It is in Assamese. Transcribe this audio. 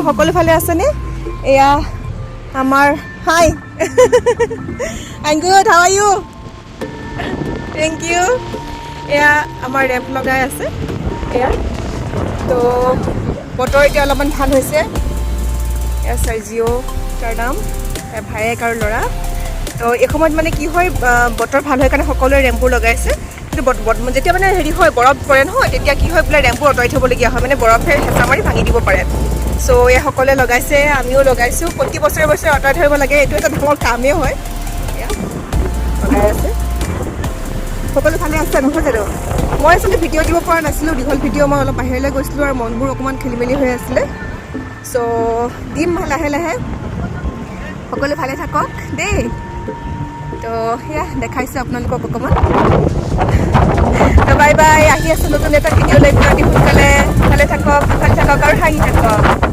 সকলো ভালে আছেনে? এয়া আমাৰ hi I good how are you? Thank you. এয়া আমাৰ ৰেম্প লগাই আছে এয়া। তো বতৰ এতিয়া অলপমান ভাল হৈছে। এয়া চাৰ্জিঅ' তাৰ নাম, ভায়েক আৰু ল'ৰা। তো এই সময়ত মানে কি হয়, বতৰ ভাল হয় কাৰণে সকলোৱে ৰেম্পবোৰ লগাইছে। কিন্তু যেতিয়া মানে হেৰি হয়, বৰফ পৰে নহয়, তেতিয়া কি হয় বোলে ৰেম্পবোৰ আঁতৰাই থ'বলগীয়া হয়, মানে বৰফে হেঁচা মাৰি ভাঙি দিব পাৰে। চ' এই সকলোৱে লগাইছে, আমিও লগাইছোঁ। প্ৰতি বছৰে বছৰে আঁতৰাই থ'ব লাগে, এইটো এটা ডাঙৰ কামেই হয়। এয়া লগাই আছে। সকলো ভালে আছে নহয় জানো? মই আচলতে ভিডিঅ' দিব পৰা নাছিলোঁ, দীঘল ভিডিঅ'। মই অলপ বাহিৰলৈ গৈছিলোঁ আৰু মনবোৰ অকণমান খেলি মেলি হৈ আছিলে। চ' দিম লাহে লাহে। সকলো ভালে থাকক দেই। তো সেয়া দেখাইছোঁ আপোনালোকক অকণমান। তো বাই বাই, আহি আছোঁ নতুন এটা ভিডিঅ' লৈ অতি সোনকালে। ভালে থাকক আৰু হাঁহি থাকক।